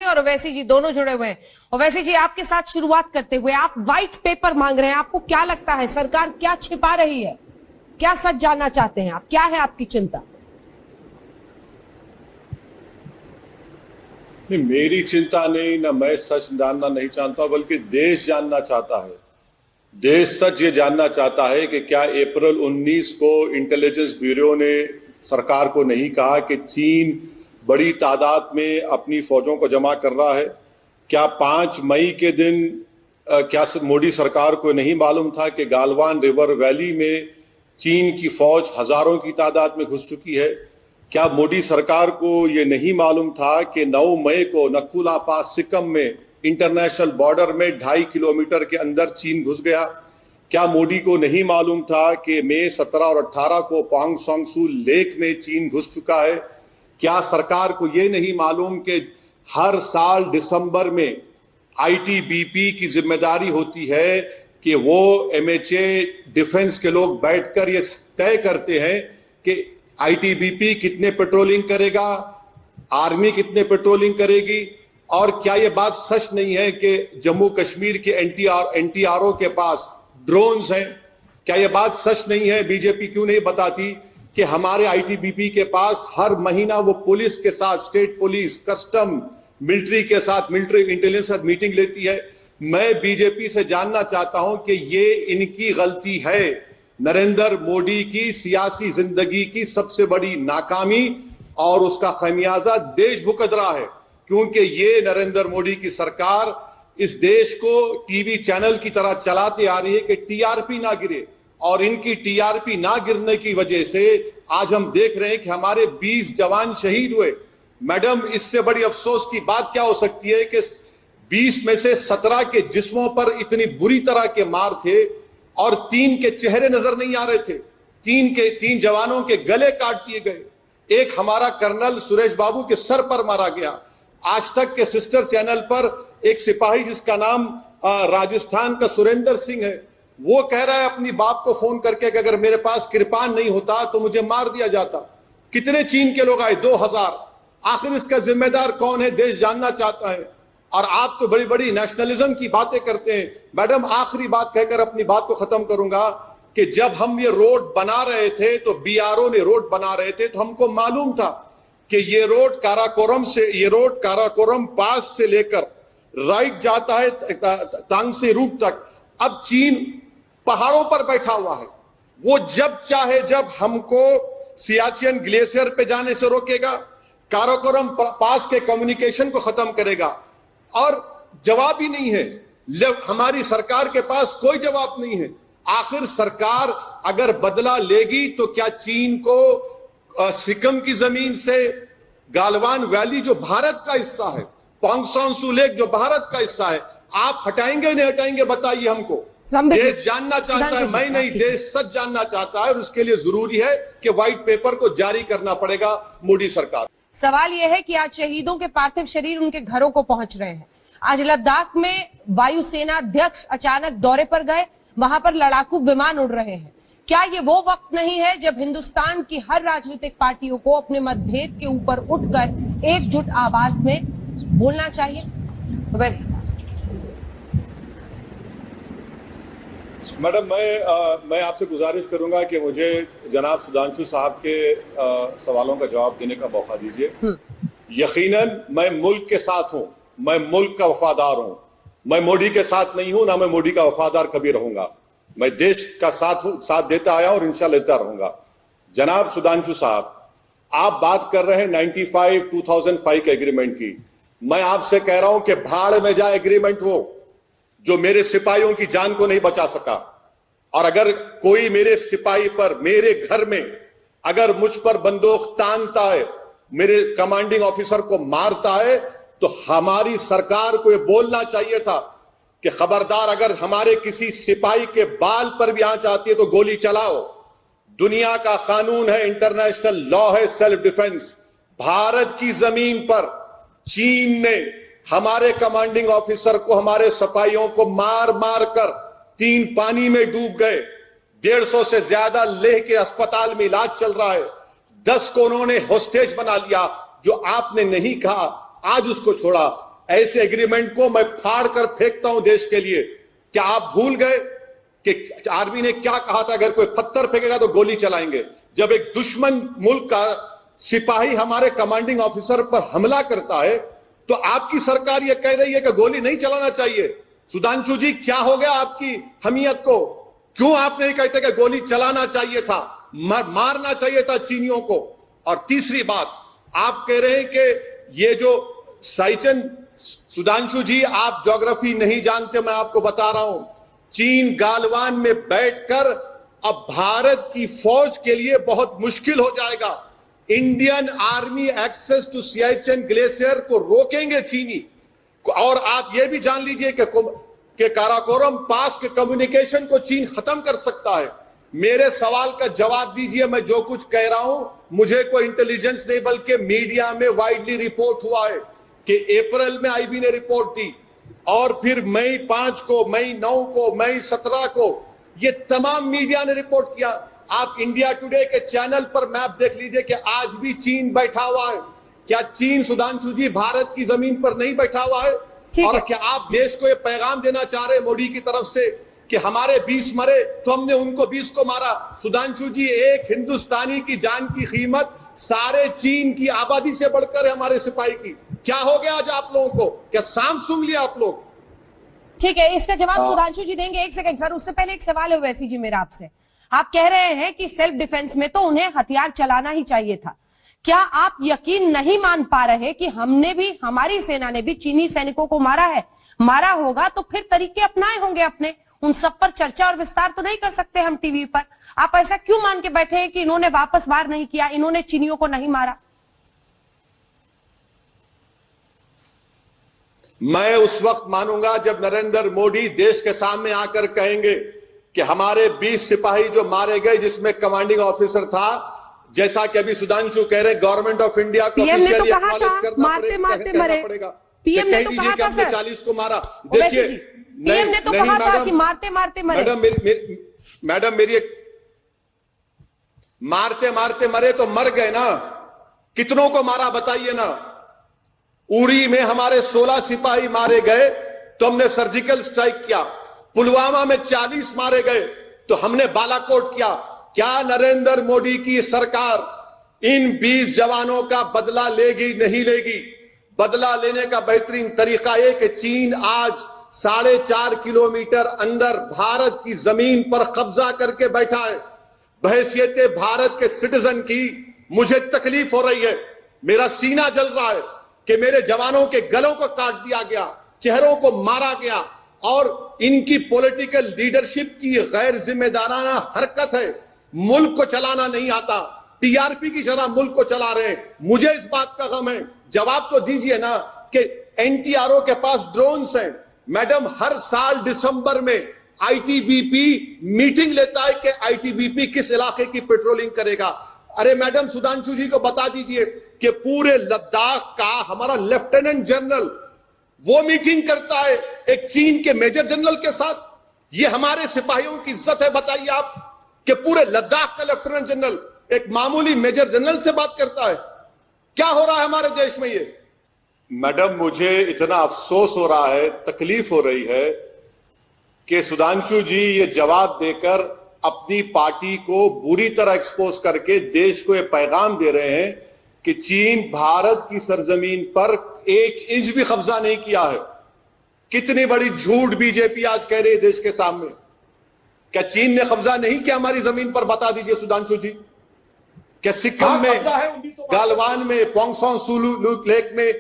और ओवैसी जी दोनों जुड़े हुए हैं। ओवैसी जी, आपके साथ शुरुआत करते हुए, आप व्हाइट पेपर मांग रहे हैं, आपको क्या लगता है सरकार क्या छिपा रही है, क्या सच जानना चाहते हैं आप, क्या है आपकी चिंता? नहीं, मेरी चिंता नहीं, ना मैं सच जानना नहीं चाहता, बल्कि देश जानना चाहता है। देश सच ये जानना चाहता है कि क्या अप्रैल 19 को इंटेलिजेंस ब्यूरो ने सरकार को नहीं कहा कि चीन बड़ी तादाद में अपनी फौजों को जमा कर रहा है? क्या 5 मई के दिन क्या मोदी सरकार को नहीं मालूम था कि गालवान रिवर वैली में चीन की फौज हजारों की तादाद में घुस चुकी है? क्या मोदी सरकार को यह नहीं मालूम था कि 9 मई को नकुला पास सिक्किम में इंटरनेशनल बॉर्डर में 2.5 किलोमीटर के अंदर चीन घुस गया? क्या मोदी को नहीं मालूम था कि मई 17 और 18 को पोंग सोंग सू लेक में चीन घुस चुका है? क्या सरकार को यह नहीं मालूम कि हर साल दिसंबर में आईटीबीपी की जिम्मेदारी होती है कि वो एमएचए डिफेंस के लोग बैठकर ये तय करते हैं कि आईटीबीपी कितने पेट्रोलिंग करेगा, आर्मी कितने पेट्रोलिंग करेगी? और क्या ये बात सच नहीं है कि जम्मू कश्मीर के एनटीआरओ के पास ड्रोन्स हैं? क्या ये बात सच नहीं है? बीजेपी क्यों नहीं बताती कि हमारे आईटीबीपी के पास हर महीना वो पुलिस के साथ, स्टेट पुलिस, कस्टम, मिलिट्री के साथ, मिलिट्री इंटेलिजेंस के साथ मीटिंग लेती है? मैं बीजेपी से जानना चाहता हूं कि ये इनकी गलती है। नरेंद्र मोदी की सियासी जिंदगी की सबसे बड़ी नाकामी और उसका खमियाजा देश भुगत रहा है, क्योंकि ये नरेंद्र मोदी की सरकार इस देश को टीवी चैनल की तरह चलाते आ रही है कि टीआरपी ना गिरे, और इनकी टीआरपी ना गिरने की वजह से आज हम देख रहे हैं कि हमारे 20 जवान शहीद हुए। मैडम, इससे बड़ी अफसोस की बात क्या हो सकती है कि 20 में से 17 के जिस्मों पर इतनी बुरी तरह के मार थे और 3 के चेहरे नजर नहीं आ रहे थे। 3 जवानों के गले काट दिए गए। एक हमारा कर्नल सुरेश बाबू के सर पर मारा गया। आज तक के सिस्टर चैनल पर एक सिपाही जिसका नाम राजस्थान का सुरेंद्र सिंह है, वो कह रहा है अपनी बाप को फोन करके कि अगर मेरे पास कृपान नहीं होता तो मुझे मार दिया जाता। कितने चीन के लोग आए? 2000। आखिर इसका जिम्मेदार कौन है? देश जानना चाहता है। और आप तो बड़ी बड़ी नेशनलिज्म की बातें करते हैं। मैडम, आखिरी बात कहकर अपनी बात को खत्म करूंगा कि जब हम ये रोड बना रहे थे तो बीआरओ ने रोड बना रहे थे तो हमको मालूम था कि ये रोड काराकोरम पास से लेकर राइट जाता है तांगसेरूप तक। अब चीन पहाड़ों पर बैठा हुआ है। वो जब चाहे जब हमको सियाचिन ग्लेशियर पे जाने से रोकेगा, काराकोरम पास के कम्युनिकेशन को खत्म करेगा, और जवाब ही नहीं है। हमारी सरकार के पास कोई जवाब नहीं है। आखिर सरकार अगर बदला लेगी तो क्या चीन को सिक्किम की जमीन से गालवान वैली जो भारत का हिस्सा है, पोंग सोंग सू लेक जो भारत का हिस्सा है, आप हटाएंगे नहीं हटाएंगे? बताइए हमको। देश जानना चाहता है, मैं नहीं, देश सच जानना चाहता है, और उसके लिए जरूरी है कि व्हाइट पेपर को जारी करना पड़ेगा मोदी सरकार। सवाल यह है कि आज शहीदों के पार्थिव शरीर उनके घरों को पहुंच रहे हैं। आज लद्दाख में वायुसेना अध्यक्ष अचानक दौरे पर गए, वहां पर लड़ाकू विमान उड़ रहे हैं। क्या ये वो वक्त नहीं है जब हिंदुस्तान की हर राजनीतिक पार्टियों को अपने मतभेद के ऊपर उठकर एकजुट आवाज में बोलना चाहिए? वैसे मैडम, मैं आपसे गुजारिश करूंगा कि मुझे जनाब सुधांशु साहब के सवालों का जवाब देने का मौका दीजिए। यकीनन मैं मुल्क के साथ हूं, मैं मुल्क का वफादार हूं। मैं मोदी के साथ नहीं हूं, ना मैं मोदी का वफादार कभी रहूंगा। मैं देश का साथ देता आया और इंशाल्लाह देता रहूंगा। जनाब सुधांशु साहब, आप बात कर रहे हैं 2005 के एग्रीमेंट की। मैं आपसे कह रहा हूं कि भाड़ में जाए एग्रीमेंट वो जो मेरे सिपाहियों की जान को नहीं बचा सका। और अगर कोई मेरे सिपाही पर, मेरे घर में अगर मुझ पर बंदूक तानता है, मेरे कमांडिंग ऑफिसर को मारता है, तो हमारी सरकार को यह बोलना चाहिए था कि खबरदार, अगर हमारे किसी सिपाही के बाल पर भी आंच आती है तो गोली चलाओ। दुनिया का कानून है, इंटरनेशनल लॉ है, सेल्फ डिफेंस। भारत की जमीन पर चीन ने हमारे कमांडिंग ऑफिसर को, हमारे सिपाहियों को मार मार कर 3 पानी में डूब गए। 150 से ज्यादा लेह के अस्पताल में इलाज चल रहा है। 10 को उन्होंने होस्टेज बना लिया। जो आपने नहीं कहा, आज उसको छोड़ा। ऐसे एग्रीमेंट को मैं फाड़ कर फेंकता हूं देश के लिए। क्या आप भूल गए कि आर्मी ने क्या कहा था, अगर कोई पत्थर फेंकेगा तो गोली चलाएंगे। जब एक दुश्मन मुल्क का सिपाही हमारे कमांडिंग ऑफिसर पर हमला करता है तो आपकी सरकार यह कह रही है कि गोली नहीं चलाना चाहिए। सुधांशु जी, क्या हो गया आपकी हमीयत को? क्यों आप नहीं कहते कि गोली चलाना चाहिए था, मारना चाहिए था चीनियों को? और तीसरी बात, आप कह रहे हैं कि ये जो साइचन, सुधांशु जी आप ज्योग्राफी नहीं जानते, मैं आपको बता रहा हूं। चीन गालवान में बैठकर अब भारत की फौज के लिए बहुत मुश्किल हो जाएगा। Indian army access to Siachen glacier को रोकेंगे चीनी। और आप ये भी जान लीजिए कि काराकोरम पास के कम्युनिकेशन को चीन खत्म कर सकता है। मेरे सवाल का जवाब दीजिए, मैं जो कुछ कह रहा हूं मुझे कोई इंटेलिजेंस नहीं, बल्कि मीडिया में वाइडली रिपोर्ट हुआ है कि अप्रैल में आईबी ने रिपोर्ट दी और फिर मई 5 को, मई 9 को, मई 17 को ये तमाम मीडिया ने रिपोर्ट किया। आप इंडिया टुडे के चैनल पर मैप देख लीजिए कि आज भी चीन बैठा हुआ है। क्या चीन, सुधांशु जी, भारत की जमीन पर नहीं बैठा हुआ है? और क्या आप देश को ये पैगाम देना चाह रहे हैं मोदी की तरफ से कि हमारे 20 मरे तो हमने उनको 20 को मारा? सुधांशु जी, एक हिंदुस्तानी की जान की कीमत सारे चीन की आबादी से बढ़कर है हमारे सिपाही की। क्या हो गया आज आप लोगों को? क्या सांप सूंघ लिया आप लोग? ठीक है, इसका जवाब सुधांशु जी देंगे। एक सेकंड सर, उससे पहले एक सवाल है वैसी जी मेरा आपसे। आप कह रहे हैं कि सेल्फ डिफेंस में तो उन्हें हथियार चलाना ही चाहिए था। क्या आप यकीन नहीं मान पा रहे कि हमने भी, हमारी सेना ने भी चीनी सैनिकों को मारा है? मारा होगा तो फिर तरीके अपनाए होंगे अपने। उन सब पर चर्चा और विस्तार तो नहीं कर सकते हम टीवी पर। आप ऐसा क्यों मान के बैठे हैं कि इन्होंने वापस वार नहीं किया, इन्होंने चीनियों को नहीं मारा? मैं उस वक्त मानूंगा जब नरेंद्र मोदी देश के सामने आकर कहेंगे कि हमारे 20 सिपाही जो मारे गए, जिसमें कमांडिंग ऑफिसर था, जैसा कि अभी सुधांशु कह रहे, गवर्नमेंट ऑफ इंडिया को ऑफिशियली एक्नॉलेज करना पड़ेगा। पीएम ने तो कहा था सर, 40 को मारा। देखिए, पीएम ने तो कहा था कि मारते मारते मरे। मैडम मेरी एक, मारते मारते मरे तो मर गए ना, कितनों को मारा बताइए ना। उरी में हमारे 16 सिपाही मारे गए तो हमने सर्जिकल स्ट्राइक किया। पुलवामा में 40 मारे गए तो हमने बालाकोट किया। क्या नरेंद्र मोदी की सरकार इन 20 जवानों का बदला लेगी? नहीं लेगी। बदला लेने का बेहतरीन तरीका यह कि चीन आज 4.5 किलोमीटर अंदर भारत की जमीन पर कब्जा करके बैठा है। बहैसियत भारत के सिटीजन की मुझे तकलीफ हो रही है, मेरा सीना जल रहा है कि मेरे जवानों के गलों को काट दिया गया, चेहरों को मारा गया और इनकी पॉलिटिकल लीडरशिप की गैर जिम्मेदाराना हरकत है। मुल्क को चलाना नहीं आता, टीआरपी की शरह मुल्क को चला रहे हैं। मुझे इस बात का गम है। जवाब तो दीजिए ना कि एनटीआरओ के पास ड्रोन्स हैं। मैडम, हर साल दिसंबर में आईटीबीपी मीटिंग लेता है कि आईटीबीपी किस इलाके की पेट्रोलिंग करेगा। अरे मैडम, सुधांशु जी को बता दीजिए कि पूरे लद्दाख का हमारा लेफ्टिनेंट जनरल वो मीटिंग करता है एक चीन के मेजर जनरल के साथ। ये हमारे सिपाहियों की इज्जत है? बताइए आप कि पूरे लद्दाख का लेफ्टिनेंट जनरल एक मामूली मेजर जनरल से बात करता है। क्या हो रहा है हमारे देश में? ये मैडम, मुझे इतना अफसोस हो रहा है, तकलीफ हो रही है कि सुधांशु जी ये जवाब देकर अपनी पार्टी को बुरी तरह एक्सपोज करके देश को ये पैगाम दे रहे हैं कि चीन भारत की सरजमीन पर 1 इंच भी कब्जा नहीं किया है। कितनी बड़ी झूठ बीजेपी आज कह रही है देश के सामने। क्या चीन ने कब्जा नहीं किया हमारी जमीन पर? बता दीजिए सुधांशु जी। क्या सिक्किम में, गालवान में, पोंगसोंग सुलू लेक में?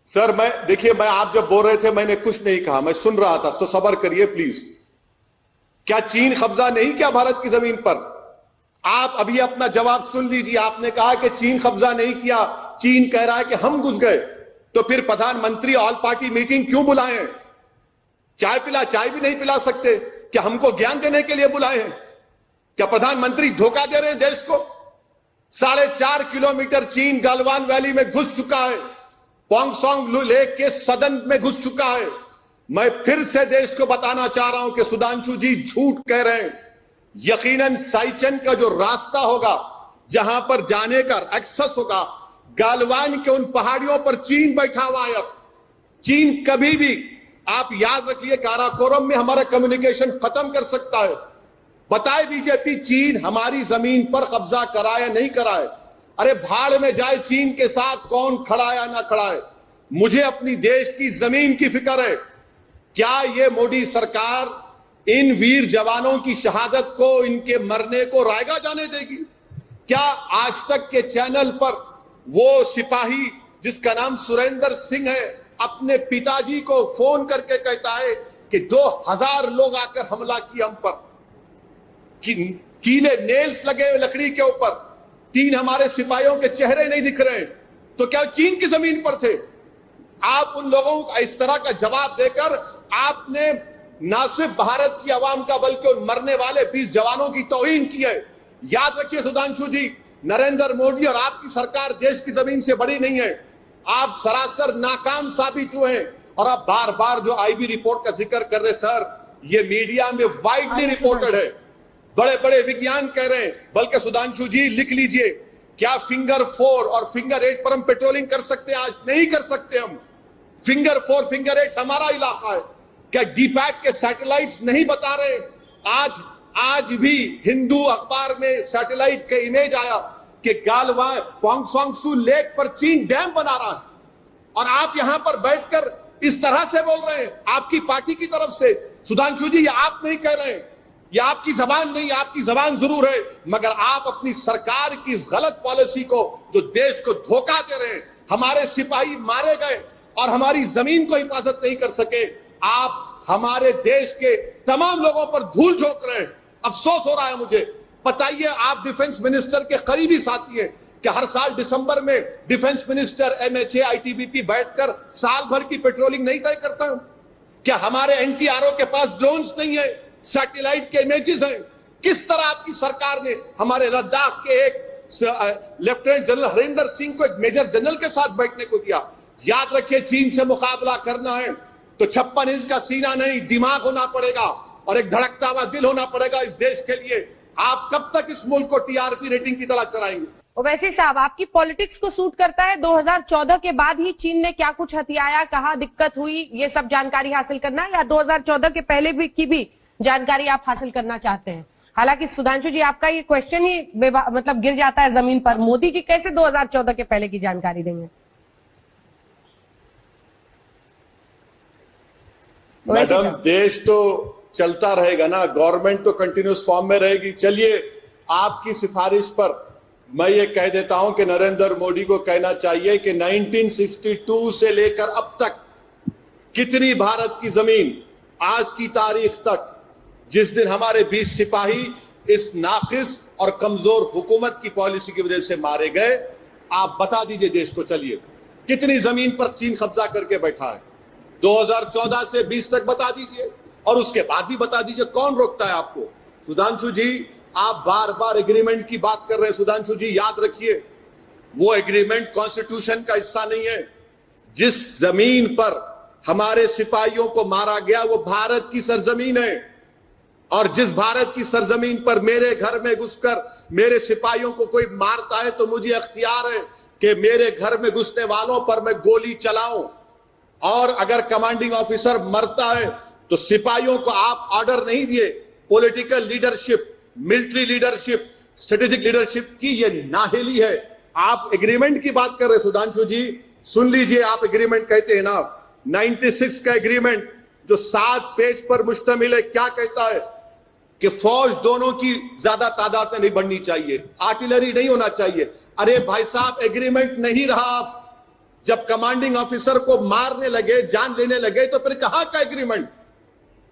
सर देखिए, मैं आप जब बोल रहे थे मैंने कुछ नहीं कहा, मैं सुन रहा था, तो सब्र करिए प्लीज। क्या चीन कब्जा नहीं किया भारत की जमीन पर? आप अभी अपना जवाब सुन लीजिए। आपने कहा कि चीन कब्जा नहीं किया, चीन कह रहा है कि हम घुस गए। तो फिर प्रधानमंत्री ऑल पार्टी मीटिंग क्यों बुलाए? चाय भी नहीं पिला सकते? क्या हमको ज्ञान देने के लिए बुलाए हैं? क्या प्रधानमंत्री धोखा दे रहे हैं देश को? 4.5 किलोमीटर चीन गलवान वैली में घुस चुका है, पोंगसोंग लेक के सदन में घुस चुका है। मैं फिर से देश को बताना चाह रहा हूं कि सुधांशु जी झूठ कह रहे हैं। यकीनन साइचन का जो रास्ता होगा, जहां पर जाने का एक्सेस होगा, गालवान के उन पहाड़ियों पर चीन बैठा हुआ है। अब चीन कभी भी, आप याद रखिए, काराकोरम में हमारा कम्युनिकेशन खत्म कर सकता है। बताए बीजेपी, चीन हमारी जमीन पर कब्जा कराए या नहीं कराए? अरे भाड़ में जाए चीन के साथ कौन खड़ा या ना खड़ा है। मुझे अपनी देश की जमीन की फिक्र है। क्या ये मोदी सरकार इन वीर जवानों की शहादत को, इनके मरने को रायगा जाने देगी? क्या आज तक के चैनल पर वो सिपाही जिसका नाम सुरेंद्र सिंह है अपने पिताजी को फोन करके कहता है कि 2000 लोग आकर हमला किया हम पर, कीले नेल्स लगे हुए लकड़ी के ऊपर, 3 हमारे सिपाहियों के चेहरे नहीं दिख रहे, तो क्या चीन की जमीन पर थे? आप उन लोगों को इस तरह का जवाब देकर आपने ना सिर्फ भारत की आवाम का बल्कि उन मरने वाले 20 जवानों की तौहीन की है। याद रखिए सुधांशु जी, नरेंद्र मोदी और आपकी सरकार देश की जमीन से बड़ी नहीं है। आप सरासर नाकाम साबित हुए हैं। और आप बार बार जो आईबी रिपोर्ट का जिक्र कर रहे सर, ये मीडिया में वाइडली रिपोर्टेड है, बड़े बड़े विज्ञान कह रहे हैं। बल्कि सुधांशु जी लिख लीजिए, क्या फिंगर 4 और फिंगर 8 पर हम पेट्रोलिंग कर सकते हैं? आज नहीं कर सकते हम। फिंगर 4 फिंगर 8 हमारा इलाका है। क्या डीपैक के सैटेलाइट्स नहीं बता रहे? आज भी हिंदू अखबार में सैटेलाइट का इमेज आया कि गालवा पोंगसोंगसू लेक पर चीन डैम बना रहा है, और आप यहां पर बैठकर इस तरह से बोल रहे हैं आपकी पार्टी की तरफ से। सुधांशु जी, ये आप नहीं कह रहे हैं, ये आपकी जबान नहीं, आपकी जबान जरूर है, मगर आप अपनी सरकार की इस गलत पॉलिसी को, जो देश को धोखा दे रहे हैं, हमारे सिपाही मारे गए और हमारी जमीन को हिफाजत नहीं कर सके, आप हमारे देश के तमाम लोगों पर धूल झोंक रहे हैं। अफसोस हो रहा है मुझे। बताइए, आप डिफेंस मिनिस्टर के करीबी साथी हैं कि हर साल दिसंबर में डिफेंस मिनिस्टर एमएचए आईटीबीपी बैठकर साल भर की पेट्रोलिंग नहीं तय करता? क्या हमारे एनटीआरओ के पास ड्रोन्स नहीं है, सैटेलाइट के इमेजेस हैं? किस तरह आपकी सरकार ने हमारे लद्दाख के एक लेफ्टिनेंट जनरल हरिंदर सिंह को एक मेजर जनरल के साथ बैठने को दिया? याद रखिए, चीन से मुकाबला करना है तो 56 इंच का सीना नहीं, दिमाग होना पड़ेगा और एक धड़कता हुआ दिल होना पड़ेगा इस देश के लिए। आप कब तक इस मुल्क को टीआरपी रेटिंग की तरह चलाएंगे? ओवैसी साहब, आपकी पॉलिटिक्स को सूट करता है 2014 के बाद ही चीन ने क्या कुछ हथियाया, कहां दिक्कत हुई, ये सब जानकारी हासिल करना है, या 2014 के पहले भी की भी जानकारी आप हासिल करना चाहते हैं? हालांकि सुधांशु जी, आपका ये क्वेश्चन ही मतलब गिर जाता है जमीन पर। मोदी जी कैसे 2014 के पहले की जानकारी देंगे? मैडम, देश तो चलता रहेगा ना, गवर्नमेंट तो कंटिन्यूस फॉर्म में रहेगी। चलिए, आपकी सिफारिश पर मैं ये कह देता हूं कि नरेंद्र मोदी को कहना चाहिए कि 1962 से लेकर अब तक कितनी भारत की जमीन आज की तारीख तक, जिस दिन हमारे 20 सिपाही इस नाखिस और कमजोर हुकूमत की पॉलिसी की वजह से मारे गए, आप बता दीजिए देश को। चलिए, कितनी जमीन पर चीन कब्जा करके बैठा है? 2014 से 20 तक बता दीजिए, और उसके बाद भी बता दीजिए। कौन रोकता है आपको? सुधांशु जी, आप बार बार एग्रीमेंट की बात कर रहे हैं। सुधांशु जी, याद रखिए, वो एग्रीमेंट कॉन्स्टिट्यूशन का हिस्सा नहीं है। जिस जमीन पर हमारे सिपाहियों को मारा गया वो भारत की सरजमीन है, और जिस भारत की सरजमीन पर मेरे घर में घुसकर मेरे सिपाहियों को कोई मारता है तो मुझे अख्तियार है कि मेरे घर में घुसने वालों पर मैं गोली चलाऊं। और अगर कमांडिंग ऑफिसर मरता है तो सिपाहियों को आप ऑर्डर नहीं दिए। Political leadership, military leadership, strategic leadership की ये नाहिली है। आप एग्रीमेंट की बात कर रहे हैं सुधांशु जी, सुन लीजिए, आप एग्रीमेंट कहते हैं ना, 96 का एग्रीमेंट जो 7 पेज पर मुश्तमिल है, क्या कहता है कि फौज दोनों की ज्यादा तादाद में नहीं बढ़नी चाहिए, आर्टिलरी नहीं होना चाहिए। अरे भाई साहब, एग्रीमेंट नहीं रहा। जब कमांडिंग ऑफिसर को मारने लगे, जान लेने लगे, तो फिर कहां का एग्रीमेंट?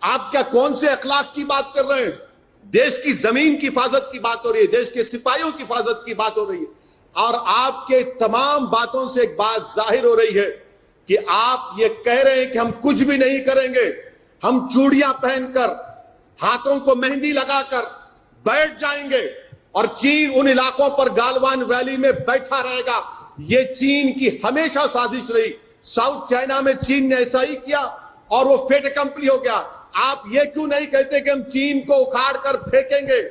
आप क्या कौन से अखलाक की बात कर रहे हैं? देश की जमीन की हिफाजत की बात हो रही है, देश के सिपाहियों की हिफाजत की बात हो रही है। और आपके तमाम बातों से एक बात जाहिर हो रही है कि आप ये कह रहे हैं कि हम कुछ भी नहीं करेंगे, हम चूड़ियां पहनकर, हाथों को मेहंदी लगाकर बैठ जाएंगे और चीन उन इलाकों पर गालवान वैली में बैठा रहेगा। ये चीन की हमेशा साजिश रही। साउथ चाइना में चीन ने ऐसा ही किया और वो फेट अकम्पली हो गया। आप ये क्यों नहीं कहते कि हम चीन को उखाड़ कर फेंकेंगे,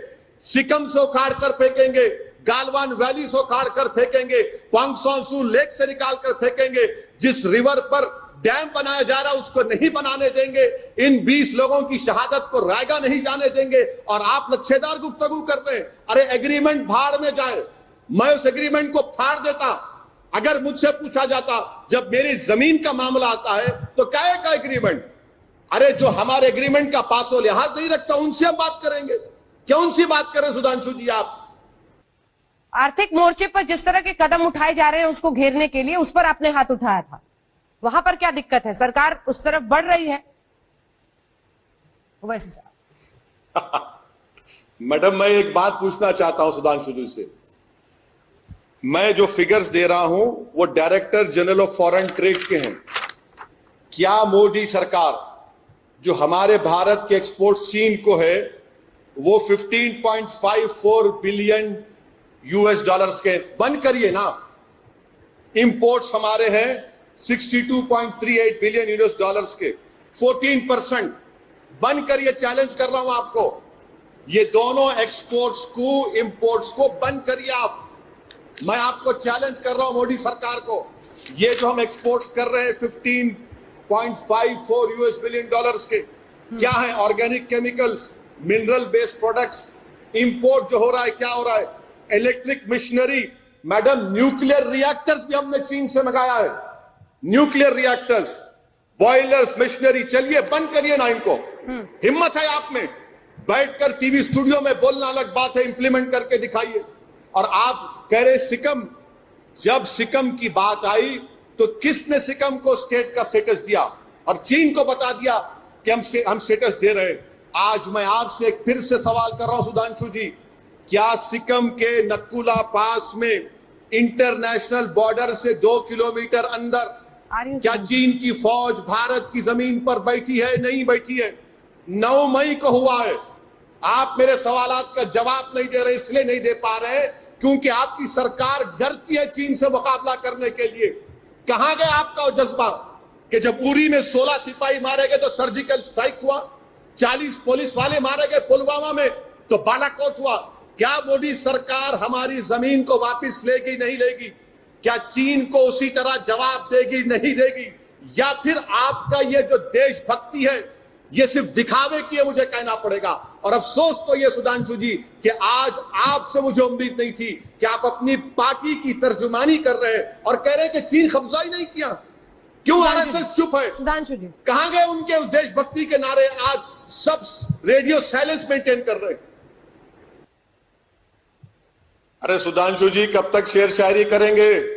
सिक्किम से उखाड़ कर फेंकेंगे, गालवान वैली से उखाड़ कर फेंकेंगे, पांगसोंसू लेक से निकाल कर फेंकेंगे, जिस रिवर पर डैम बनाया जा रहा है उसको नहीं बनाने देंगे, इन 20 लोगों की शहादत को रायगा नहीं जाने देंगे, और आप लच्छेदार गुफ्तगू कर रहे हैं। अरे एग्रीमेंट भाड़ में जाए, मैं उस एग्रीमेंट को फाड़ देता। अगर मुझसे पूछा जाता जब मेरी जमीन का मामला आता है तो क्या का एग्रीमेंट, अरे जो हमारे एग्रीमेंट का पासो लिहाज नहीं रखता उनसे हम बात करेंगे, क्यों सी बात करें सुधांशु जी आप। आर्थिक मोर्चे पर जिस तरह के कदम उठाए जा रहे हैं उसको घेरने के लिए, उस पर आपने हाथ उठाया था, वहां पर क्या दिक्कत है? सरकार उस तरफ बढ़ रही है वैसे साहब। मैडम मैं एक बात पूछना चाहता हूं सुधांशु जी से, मैं जो फिगर्स दे रहा हूं वो director general of foreign trade के हैं। क्या मोदी सरकार जो हमारे भारत के एक्सपोर्ट्स चीन को है वो 15.54 बिलियन यूएस डॉलर्स के बंद करिए ना, इंपोर्ट्स हमारे हैं 62.38 बिलियन यूएस डॉलर्स के, 14% बंद करिए, चैलेंज कर रहा हूं आपको, ये दोनों एक्सपोर्ट्स को इंपोर्ट्स को बंद करिए आप। मैं आपको चैलेंज कर रहा हूं मोदी सरकार को, ये जो हम एक्सपोर्ट्स कर रहे हैं 15.54 यूएस बिलियन डॉलर्स के, क्या है? Organic chemicals, mineral based products, import जो हो रहा है क्या हो रहा है? Electric machinery, madam nuclear reactors भी हमने चीन से मंगाया है, न्यूक्लियर रिएक्टर्स, बॉयलर्स, मशीनरी, चलिए बंद करिए ना इनको। हिम्मत है आप में, बैठकर टीवी स्टूडियो में बोलना अलग बात है, इंप्लीमेंट करके दिखाइए। और आप कह रहे सिकम, जब सिकम की बात आई तो किसने सिकम को स्टेट का स्टेटस दिया और चीन को बता दिया कि हम स्टेटस दे रहे हैं। आज मैं आपसे एक फिर से सवाल कर रहा हूं सुधांशु जी, क्या सिक्किम के नकुला पास में इंटरनेशनल बॉर्डर से 2 किलोमीटर अंदर क्या चीन की फौज भारत की जमीन पर बैठी है? नहीं बैठी है। 9 मई को हुआ है। आप मेरे सवालात का जवाब नहीं दे रहे, इसलिए नहीं दे पा रहे क्योंकि आपकी सरकार डरती है चीन से मुकाबला करने के लिए। कहां गया आपका जज्बा कि जब उरी में 16 सिपाही मारे गए तो सर्जिकल स्ट्राइक हुआ, 40 पुलिस वाले मारे गए पुलवामा में तो बालाकोट हुआ। क्या मोदी सरकार हमारी जमीन को वापस लेगी? नहीं लेगी। क्या चीन को उसी तरह जवाब देगी? नहीं देगी। या फिर आपका ये जो देशभक्ति है ये सिर्फ दिखावे की है, मुझे कहना पड़ेगा। और अफसोस तो ये सुधांशु जी कि आज आपसे मुझे उम्मीद नहीं थी कि आप अपनी पार्टी की तर्जुमानी कर रहे हैं और कह रहे हैं कि चीन कब्जा ही नहीं किया। क्यों आरएसएस चुप है? सुधांशु जी कहां गए उनके उस देशभक्ति के नारे? आज सब रेडियो साइलेंस मेंटेन कर रहे हैं। अरे सुधांशु जी कब तक शेर शायरी करेंगे?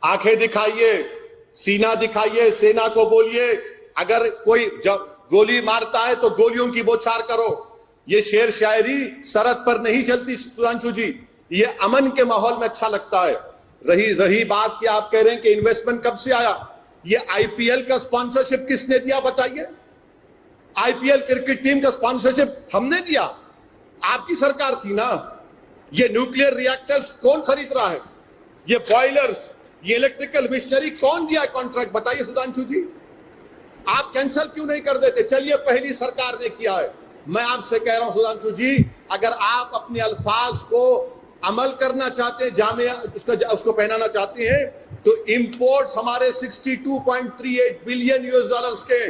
आंखें दिखाइए, सीना दिखाइए, सेना को बोलिए अगर कोई जब गोली मारता है तो गोलियों की बौछार करो। ये शेर शायरी सरहद पर नहीं चलती सुधांशु जी, ये अमन के माहौल में अच्छा लगता है। रही बात कि आप कह रहे हैं कि इन्वेस्टमेंट कब से आया, ये आईपीएल का स्पॉन्सरशिप किसने दिया बताइए? आईपीएल क्रिकेट टीम का स्पॉन्सरशिप हमने दिया, आपकी सरकार थी ना। ये न्यूक्लियर रिएक्टर्स कौन खरीद रहा है? ये बॉयलर्स, ये इलेक्ट्रिकल मशीनरी कौन दिया कॉन्ट्रैक्ट बताइए सुधांशु जी? आप कैंसिल क्यों नहीं कर देते? चलिए पहली सरकार ने किया है। मैं आपसे कह रहा हूं सुधांशु जी, अगर आप अपने अल्फाज को अमल करना चाहते हैं, जामे उसको पहनाना चाहते हैं, तो इंपोर्ट्स हमारे 62.38 बिलियन यूएस डॉलर्स के,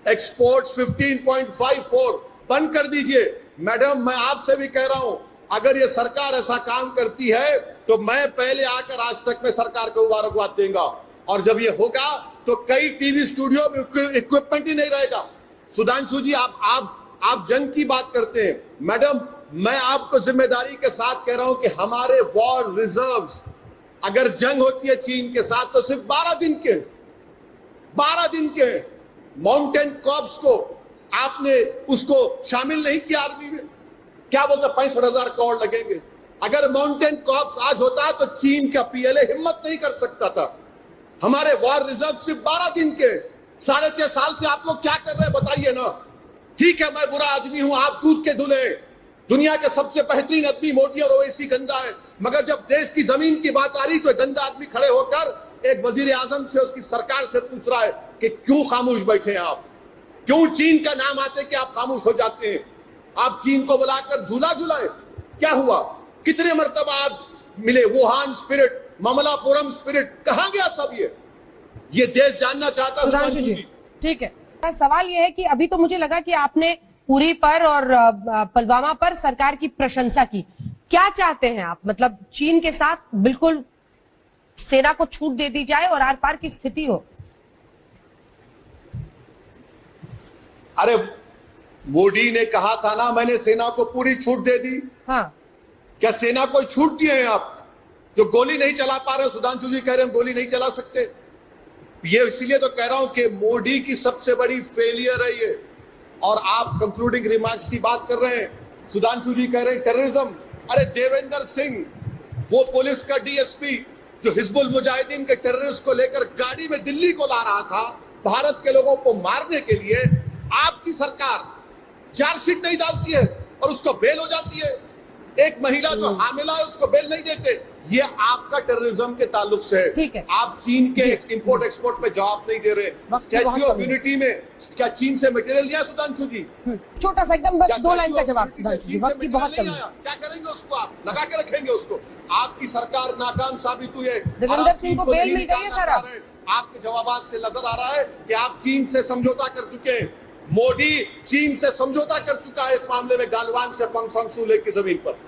एक्सपोर्ट्स 15.54 बंद कर दीजिए। मैडम मैं आपसे भी कह रहा हूं, अगर ये सरकार ऐसा काम करती है तो मैं पहले आकर आज तक में सरकार को मुबारकबाद देगा। और जब ये होगा तो कई टीवी स्टूडियो में इक्विपमेंट ही नहीं रहेगा। सुधांशु जी आप जंग की बात करते हैं, मैडम मैं आपको जिम्मेदारी के साथ कह रहा हूं कि हमारे वॉर रिजर्व्स, अगर जंग होती है चीन के साथ तो सिर्फ 12 दिन के माउंटेन कॉर्प्स को आपने उसको शामिल नहीं किया आर्मी में। क्या बोलते 65,000 करोड़ लगेंगे? अगर माउंटेन कॉर्प्स आज होता है तो चीन का पीएलए हिम्मत नहीं कर सकता था। हमारे वॉर रिजर्व सिर्फ 12 दिन के, 6.5 साल से आप लोग क्या कर रहे हैं बताइए ना। ठीक है मैं बुरा आदमी हूं, आप दूध के धुले, दुनिया के सबसे बेहतरीन आदमी मोदी और ओवैसी गंदा है, मगर जब देश की जमीन की बात आ रही तो गंदा आदमी खड़े होकर एक वजीर आजम से उसकी सरकार से पूछ रहा है कि क्यों खामोश बैठे हैं आप? क्यों चीन का नाम आते कि आप खामोश हो जाते हैं? आप चीन को बुलाकर झूला झुलाए, क्या हुआ? कितने मर्तबा आप मिले? वुहान स्पिरिट, ममलापुरम स्पिरिट, कहां गया सब ये देश जानना चाहता है सुधांशु जी। ठीक है, सवाल यह है कि अभी तो मुझे लगा कि आपने उरी पर और पुलवामा पर सरकार की प्रशंसा की, क्या चाहते हैं आप? मतलब चीन के साथ बिल्कुल सेना को छूट दे दी जाए और आर पार की स्थिति हो? अरे मोदी ने कहा था ना, मैंने सेना को पूरी छूट दे दी। हाँ, क्या सेना को छूट दिए हैं आप? जो गोली नहीं चला पा रहे, सुधांशु जी कह रहे हैं गोली नहीं चला सकते। ये इसीलिए तो कह रहा हूं कि मोदी की सबसे बड़ी फेलियर है ये। और आप कंक्लूडिंग रिमार्क्स की बात कर रहे हैं, सुधांशु जी कह रहे हैं टेररिज्म। अरे देवेंद्र सिंह, वो पुलिस का डीएसपी जो हिजबुल मुजाहिदीन के टेररिस्ट को लेकर गाड़ी में दिल्ली को ला रहा था भारत के लोगों को मारने के लिए, आपकी सरकार चार्जशीट नहीं डालती है और उसको बेल हो जाती है। एक महिला जो हामिला है उसको बेल नहीं देते। ये आपका टेररिज्म के ताल्लुक से है। आप चीन के इंपोर्ट एक्सपोर्ट पे जवाब नहीं दे रहे। स्टैच्यू ऑफ यूनिटी में क्या चीन से मटेरियल लिया सुधांशु जी? छोटा सा एकदम बस 2 लाइन का जवाब सुधांशु जी, वक्त की बहुत कमी है। क्या करेंगे उसको? आप लगा के रखेंगे उसको? आपकी सरकार नाकाम साबित हुई है। देवेंद्र सिंह को बेल मिल गई है सर। आपके जवाबात से नजर आ रहा है कि आप चीन से समझौता कर चुके हैं। मोदी चीन से समझौता कर चुका है इस मामले में, गालवान से पंगसंग की जमीन पर।